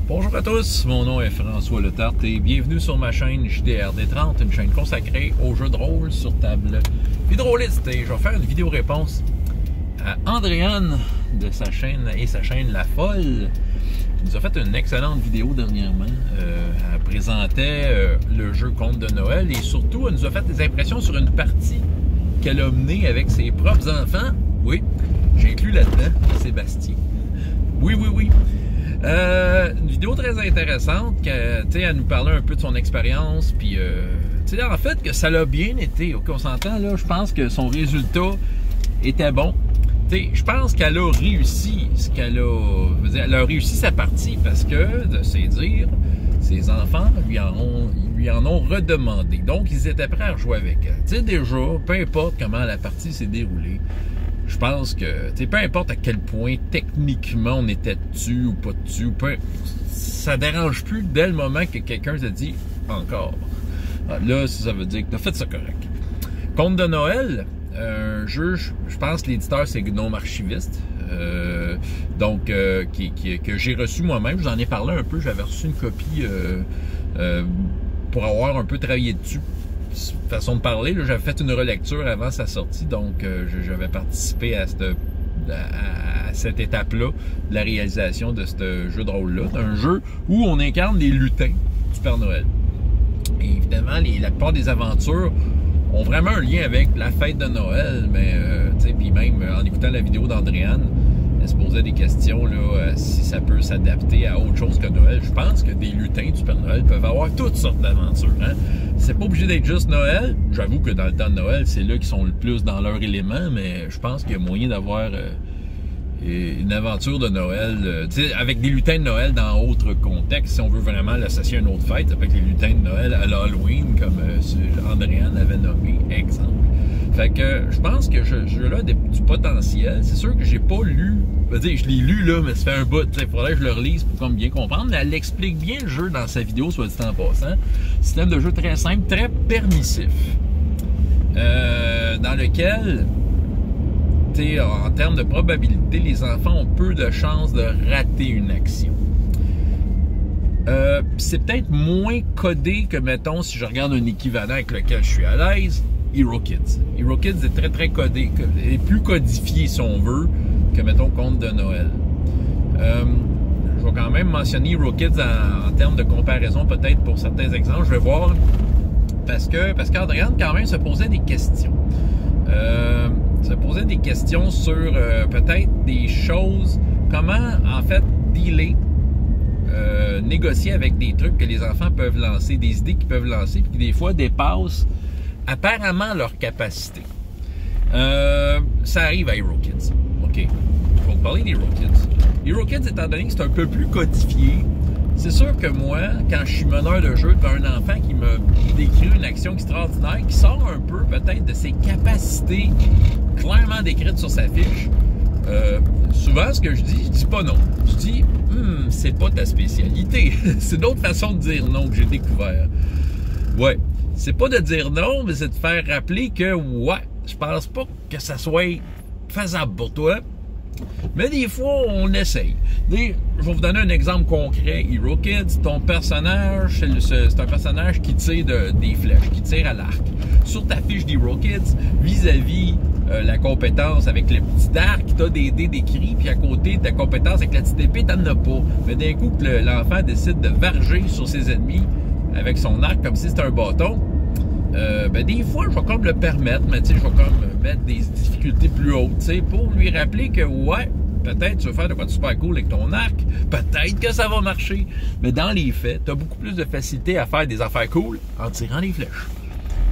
Bonjour à tous, mon nom est François Letarte et bienvenue sur ma chaîne JDRD30, une chaîne consacrée aux jeux de rôle sur table hydroliste. Et je vais faire une vidéo réponse à Andréane de sa chaîne La Folle, qui nous a fait une excellente vidéo dernièrement. Elle présentait le jeu Conte de Noël et surtout elle nous a fait des impressions sur une partie qu'elle a menée avec ses propres enfants. Oui, j'ai inclus là-dedans Sébastien. Oui. Une vidéo très intéressante, elle nous parlait un peu de son expérience, puis en fait que ça l'a bien été, ok, on s'entend là, je pense que son résultat était bon. Je pense qu'elle a réussi ce qu'elle a, elle a réussi sa partie parce que, de ses dires, ses enfants lui en ont redemandé, donc ils étaient prêts à rejouer avec elle. Déjà, peu importe comment la partie s'est déroulée, je pense que, peu importe à quel point techniquement on était dessus ou pas dessus, ça dérange plus dès le moment que quelqu'un te dit encore. Là, ça veut dire que tu as fait ça correct. Conte de Noël, un jeu, je pense que l'éditeur c'est Gnome Archiviste, que j'ai reçu moi-même. Je vous en ai parlé un peu, j'avais reçu une copie pour avoir un peu travaillé dessus. Façon de parler, j'avais fait une relecture avant sa sortie, donc j'avais participé à cette étape-là de la réalisation de ce jeu de rôle-là. C'est un jeu où on incarne les lutins du Père Noël. Et évidemment, la plupart des aventures ont vraiment un lien avec la fête de Noël, mais puis même en écoutant la vidéo d'Andréane, elle se posait des questions là, si ça peut s'adapter à autre chose que Noël. Je pense que des lutins du Père Noël peuvent avoir toutes sortes d'aventures. C'est pas obligé d'être juste Noël. J'avoue que dans le temps de Noël, c'est là qu'ils sont le plus dans leur élément, mais je pense qu'il y a moyen d'avoir une aventure de Noël, avec des lutins de Noël dans autre contexte, si on veut vraiment l'associer à une autre fête, avec les lutins de Noël à l'Halloween, comme Andréane l'avait nommé, exemple. Fait que je pense que ce jeu-là a du potentiel. C'est sûr que j'ai pas lu, je l'ai lu là, mais ça fait un bout, il faudrait que je le relise pour comme bien comprendre, mais elle explique bien le jeu dans sa vidéo, soit dit en passant. Système de jeu très simple, très permissif, dans lequel, en termes de probabilité, les enfants ont peu de chances de rater une action. C'est peut-être moins codé que, mettons, si je regarde un équivalent avec lequel je suis à l'aise, Hero Kids. Hero Kids est très codé, est plus codifié si on veut que, mettons, Conte de Noël. Je vais quand même mentionner Hero Kids en termes de comparaison, peut-être pour certains exemples. Je vais voir, parce qu'Andréane quand même se posait des questions. Se posait des questions sur peut-être des choses, comment en fait dealer, négocier avec des trucs que les enfants peuvent lancer, des idées qu'ils peuvent lancer, puis qui des fois dépassent apparemment leur capacité. Ça arrive à Hero Kids. OK. Je vais vous parler d'Hero Kids. Hero Kids, étant donné que c'est un peu plus codifié, c'est sûr que moi, quand je suis meneur de jeu devant un enfant qui me décrit une action extraordinaire, qui sort un peu peut-être de ses capacités clairement décrites sur sa fiche, souvent ce que je dis pas non. Je dis, c'est pas ta spécialité. C'est d'autres façons de dire non que j'ai découvert. Ouais. C'est pas de dire non, mais c'est de faire rappeler que, je pense pas que ça soit faisable pour toi. Mais des fois, on essaye. Je vais vous donner un exemple concret. Hero Kids, ton personnage, c'est un personnage qui tire des flèches, qui tire à l'arc. Sur ta fiche d'Hero Kids, vis-à-vis la compétence avec le petit arc, tu as des dés décrits, puis à côté, ta compétence avec la petite épée, t'en as pas. Mais d'un coup, l'enfant décide de varger sur ses ennemis avec son arc comme si c'était un bâton, des fois, je vais comme le permettre, mais je vais comme mettre des difficultés plus hautes, pour lui rappeler que, peut-être tu vas faire de quoi de super cool avec ton arc, peut-être que ça va marcher, mais dans les faits, tu as beaucoup plus de facilité à faire des affaires cool en tirant les flèches.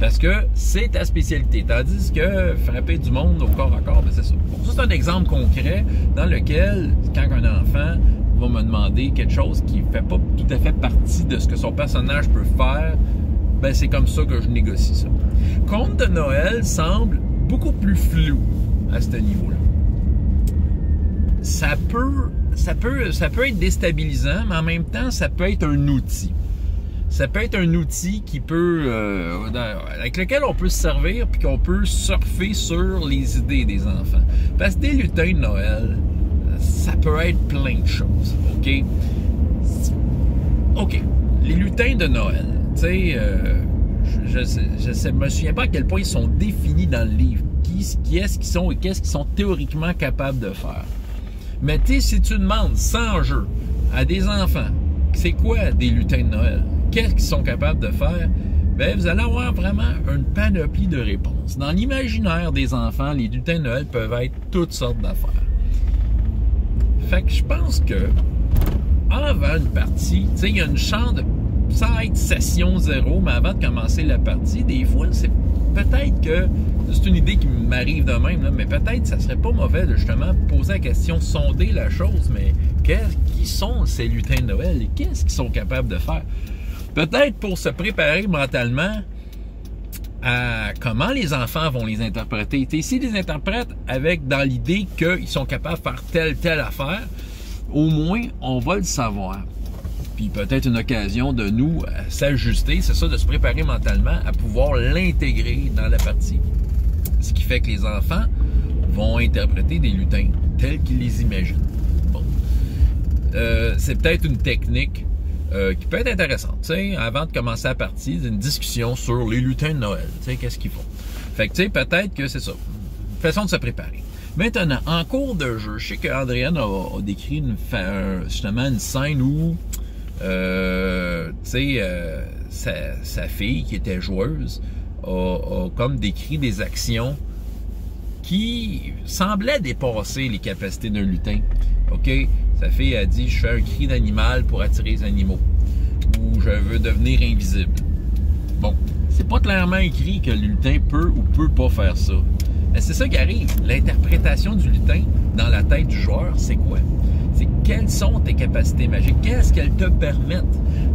Parce que c'est ta spécialité, tandis que frapper du monde au corps à corps, c'est ça. Bon, ça, c'est un exemple concret dans lequel, quand un enfant va me demander quelque chose qui ne fait pas tout à fait partie de ce que son personnage peut faire, c'est comme ça que je négocie ça. Conte de Noël semble beaucoup plus flou à ce niveau-là. Ça peut être déstabilisant, mais en même temps, ça peut être un outil. Ça peut être un outil qui peut, avec lequel on peut se servir puis qu'on peut surfer sur les idées des enfants. Parce que des lutins de Noël, ça peut être plein de choses, OK? OK, les lutins de Noël, tu sais, je me souviens pas à quel point ils sont définis dans le livre. Qui est-ce qu'ils sont et qu'est-ce qu'ils sont théoriquement capables de faire. Mais tu sais, si tu demandes sans jeu à des enfants, c'est quoi des lutins de Noël? Qu'est-ce qu'ils sont capables de faire? Bien, vous allez avoir vraiment une panoplie de réponses. Dans l'imaginaire des enfants, les lutins de Noël peuvent être toutes sortes d'affaires. Fait que je pense que avant une partie, tu sais, il y a une chance de sans être session zéro, mais avant de commencer la partie, des fois, c'est peut-être que c'est une idée qui m'arrive de même, là, mais peut-être que ça serait pas mauvais de justement poser la question, sonder la chose, mais qui sont ces lutins de Noël et qu'est-ce qu'ils sont capables de faire? Peut-être pour se préparer mentalement à comment les enfants vont les interpréter. S'ils les interprètent avec dans l'idée qu'ils sont capables de faire telle affaire, au moins, on va le savoir. Puis peut-être une occasion de nous s'ajuster, c'est ça, de se préparer mentalement à pouvoir l'intégrer dans la partie. Ce qui fait que les enfants vont interpréter des lutins tels qu'ils les imaginent. Bon. C'est peut-être une technique qui peut être intéressante. T'sais, avant de commencer la partie, une discussion sur les lutins de Noël. Qu'est-ce qu'ils font? Fait que peut-être que c'est ça. Une façon de se préparer. Maintenant, en cours de jeu, je sais qu'Andréane a décrit justement une scène où sa fille, qui était joueuse, a comme décrit des actions qui semblaient dépasser les capacités d'un lutin. OK? Sa fille a dit « Je fais un cri d'animal pour attirer les animaux. » Ou « Je veux devenir invisible. » Bon, c'est pas clairement écrit que le lutin peut ou peut pas faire ça. Mais c'est ça qui arrive. L'interprétation du lutin dans la tête du joueur, c'est quoi? C'est quelles sont tes capacités magiques? Qu'est-ce qu'elles te permettent?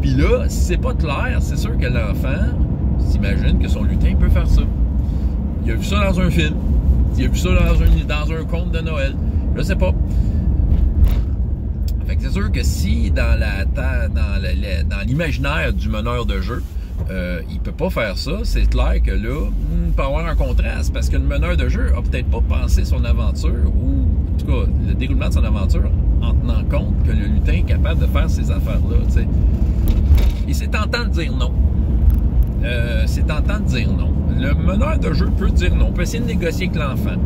Puis là, si c'est pas clair, c'est sûr que l'enfant s'imagine que son lutin peut faire ça. Il a vu ça dans un film. Il a vu ça dans un conte de Noël. Je sais pas. Fait que c'est sûr que si dans l'imaginaire du meneur de jeu, il peut pas faire ça, c'est clair que là, il peut y avoir un contraste parce que le meneur de jeu a peut-être pas pensé son aventure ou, en tout cas, le déroulement de son aventure en tenant compte que le lutin est capable de faire ces affaires-là, tu sais. Et c'est tentant de dire non. Le meneur de jeu peut dire non, peut essayer de négocier avec l'enfant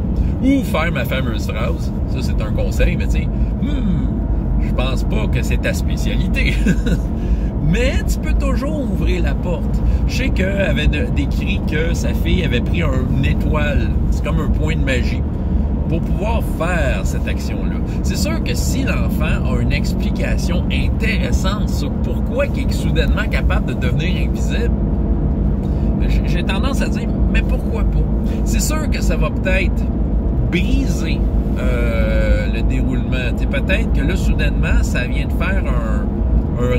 ou faire ma fameuse phrase. Ça, c'est un conseil, mais tu sais, je pense pas que c'est ta spécialité. Mais tu peux toujours ouvrir la porte. Je sais qu'elle avait décrit que sa fille avait pris une étoile, c'est comme un point de magie, pour pouvoir faire cette action-là. C'est sûr que si l'enfant a une explication intéressante sur pourquoi il est soudainement capable de devenir invisible, j'ai tendance à dire, mais pourquoi pas? C'est sûr que ça va peut-être briser le déroulement. Peut-être que là, soudainement, ça vient de faire un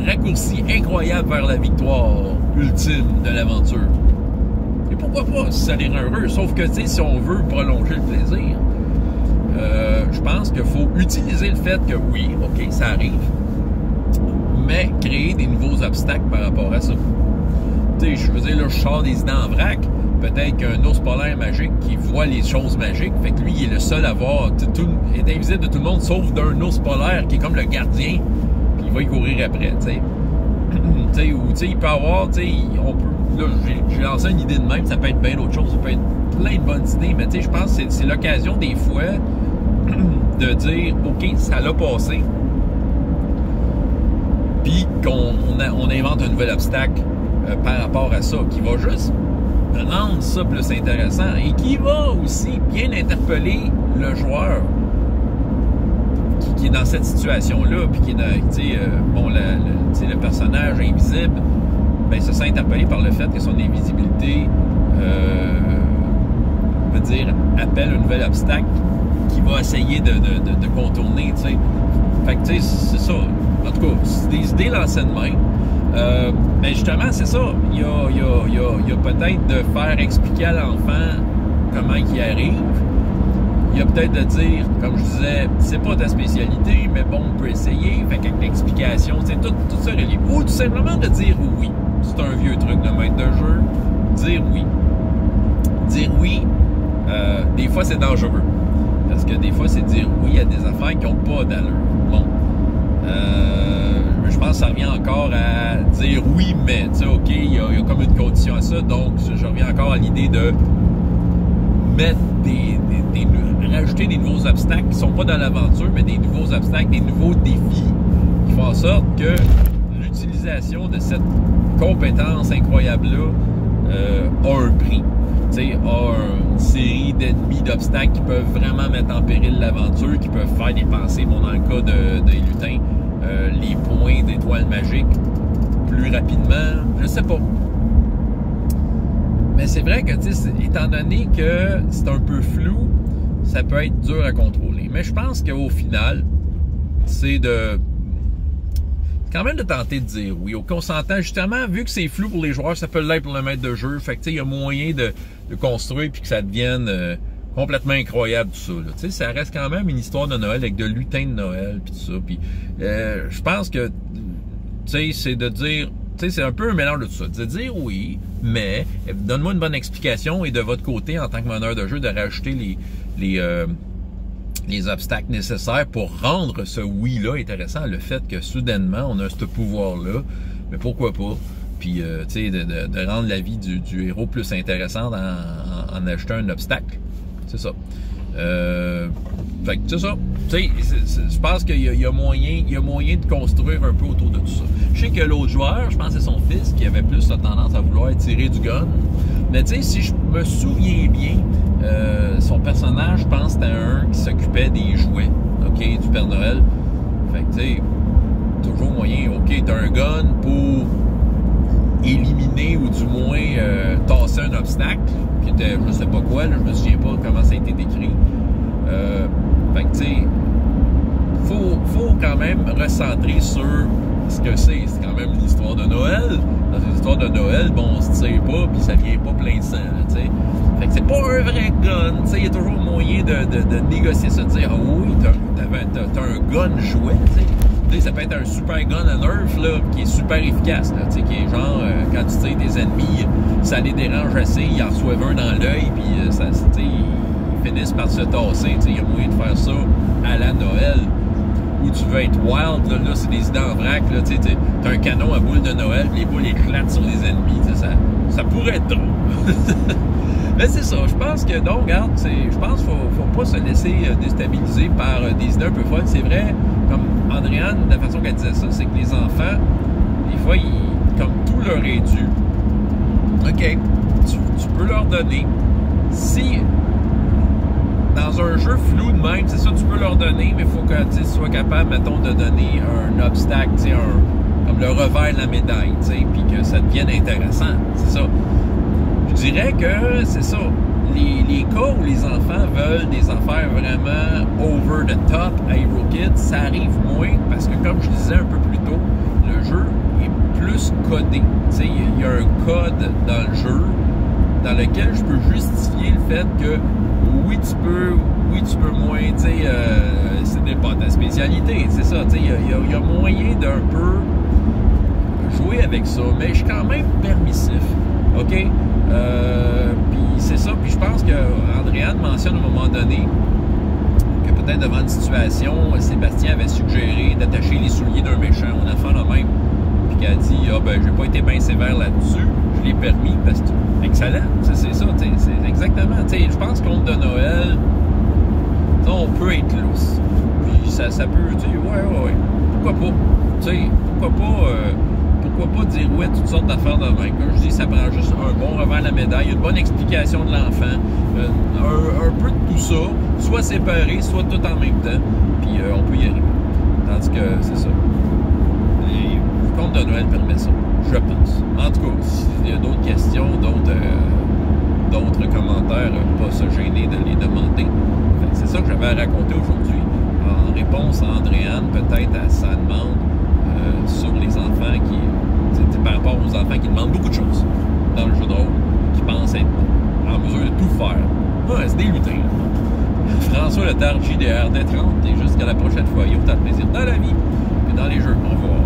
raccourci incroyable vers la victoire ultime de l'aventure. Et pourquoi pas, si ça les rend heureux? Sauf que, si on veut prolonger le plaisir, je pense qu'il faut utiliser le fait que, oui, OK, ça arrive, mais créer des nouveaux obstacles par rapport à ça. Je veux dire, là, je sors des idées en vrac. Peut-être qu'un ours polaire magique qui voit les choses magiques, fait que lui, il est le seul à voir, est invisible de tout le monde, sauf d'un ours polaire qui est comme le gardien, puis il va y courir après, tu sais. Ou, tu sais, il peut avoir, tu sais, là, j'ai lancé une idée de même, ça peut être bien d'autres choses, ça peut être plein de bonnes idées, mais tu sais, je pense que c'est l'occasion des fois de dire, OK, ça l'a passé, puis qu'on invente un nouvel obstacle par rapport à ça, qui va juste rendre ça plus intéressant et qui va aussi bien interpeller le joueur qui est dans cette situation-là, puis qui est dans, le personnage invisible, ben, se sent interpellé par le fait que son invisibilité veut dire appelle un nouvel obstacle qui va essayer de contourner, tu sais. Fait que, tu sais, c'est ça. En tout cas, c'est des idées lancées de même. Ben justement, c'est ça. Il y a peut-être de faire expliquer à l'enfant comment il arrive. Il y a peut-être de dire, comme je disais, c'est pas ta spécialité, mais bon, on peut essayer. Fait qu'avec l'explication, c'est tout ça relié. Ou tout simplement de dire oui. C'est un vieux truc de maître de jeu. Dire oui. Dire oui, des fois, c'est dangereux. Parce que des fois, c'est dire oui à des affaires qui n'ont pas d'allure. Bon. Je pense pense que ça revient encore à dire oui, mais, tu sais, OK, il y a comme une condition à ça, donc je reviens encore à l'idée de mettre rajouter des nouveaux obstacles qui ne sont pas dans l'aventure, mais des nouveaux obstacles, des nouveaux défis qui font en sorte que l'utilisation de cette compétence incroyable-là a un prix. Tu sais, a une série d'ennemis, d'obstacles qui peuvent vraiment mettre en péril l'aventure, qui peuvent faire dépenser, bon, dans le cas de lutins, les points d'étoiles magiques plus rapidement, je sais pas. Mais c'est vrai que, étant donné que c'est un peu flou, ça peut être dur à contrôler. Mais je pense qu'au final, c'est quand même de tenter de dire oui. Au consentant, justement, vu que c'est flou pour les joueurs, ça peut l'être pour le maître de jeu. Fait que, il y a moyen de construire puis que ça devienne complètement incroyable tout ça. Là. Ça reste quand même une histoire de Noël avec de lutins de Noël puis tout ça. Puis je pense que, c'est de dire... c'est un peu un mélange de tout ça. De dire oui, mais donne-moi une bonne explication et de votre côté, en tant que meneur de jeu, de rajouter les obstacles nécessaires pour rendre ce oui-là intéressant. Le fait que soudainement, on a ce pouvoir-là, mais pourquoi pas? Puis, de rendre la vie du héros plus intéressante en ajoutant un obstacle. C'est ça. Fait que c'est ça. Je pense qu'il y a moyen de construire un peu autour de tout ça. Je sais que l'autre joueur, je pense que c'est son fils qui avait plus la tendance à vouloir tirer du gun. Mais si je me souviens bien, son personnage, je pense que c'était un qui s'occupait des jouets, OK, du Père Noël. Fait que toujours moyen, OK, t'as un gun pour éliminer ou du moins tasser un obstacle, qui était je sais pas quoi, là, je me souviens pas comment ça a été décrit. Fait que faut quand même recentrer sur ce que c'est. C'est quand même une histoire de Noël. Dans une histoire de Noël, bon, on se tire pas puis ça vient pas plein de sang, tu sais. Fait que c'est pas un vrai gun, tu sais. Il y a toujours moyen de négocier ça, de dire ah oui, t'as un gun jouet, tu sais. Ça peut être un super gun à nerf là, qui est super efficace, là, qui est genre quand tu tires tes ennemis, ça les dérange assez, ils en reçoivent un dans l'œil, puis ils finissent par se tasser. Il y a moyen de faire ça à la Noël. Où tu veux être wild, là c'est des idées en vrac, là, t'as un canon à boules de Noël, les boules éclatent sur les ennemis, ça pourrait être drôle. Mais c'est ça, je pense que, donc, regarde, je pense qu'il faut pas se laisser déstabiliser par des idées un peu folles. C'est vrai, comme Andréane, de la façon qu'elle disait ça, c'est que les enfants, des fois, comme tout leur est dû, OK, tu peux leur donner, si... Dans un jeu flou de même, c'est ça, tu peux leur donner, mais il faut que tu sois capable, mettons, de donner un obstacle, comme le revers de la médaille, puis que ça devienne intéressant. C'est ça. Je dirais que c'est ça. Les cas où les enfants veulent des affaires vraiment over the top à Hero Kids, ça arrive moins parce que, comme je disais un peu plus tôt, le jeu est plus codé. Il y a un code dans le jeu dans lequel je peux justifier le fait que oui, tu peux moins, ce n'est pas ta spécialité, c'est ça, il y a moyen d'un peu jouer avec ça, mais je suis quand même permissif, OK? Puis c'est ça, puis je pense que Andréane mentionne à un moment donné que peut-être devant une situation, Sébastien avait suggéré d'attacher les souliers d'un méchant, on a fait le même, puis qu'elle a dit, j'ai pas été bien sévère là-dessus, je l'ai permis parce que excellent, c'est ça, c'est exactement, je pense qu'on de Noël, on peut être lousse, puis ça peut, ouais, pourquoi pas dire ouais toutes sortes d'affaires de même. Comme je dis, ça prend juste un bon revers de la médaille, une bonne explication de l'enfant, un peu de tout ça, soit séparé, soit tout en même temps, puis on peut y arriver. Tandis que c'est ça. Le conte de Noël permet ça, je pense. En tout cas, s'il y a d'autres questions, d'autres commentaires, pas se gêner de les demander. C'est ça que j'avais à raconter aujourd'hui. En réponse à Andréane, peut-être à sa demande sur les enfants par rapport aux enfants qui demandent beaucoup de choses dans le jeu de rôle, qui pensent être en mesure de tout faire. Ouais, c'est des lutins. François Letard, JDR, D30, et jusqu'à la prochaine fois. Il y a autant de plaisir dans la vie que dans les jeux. Au revoir.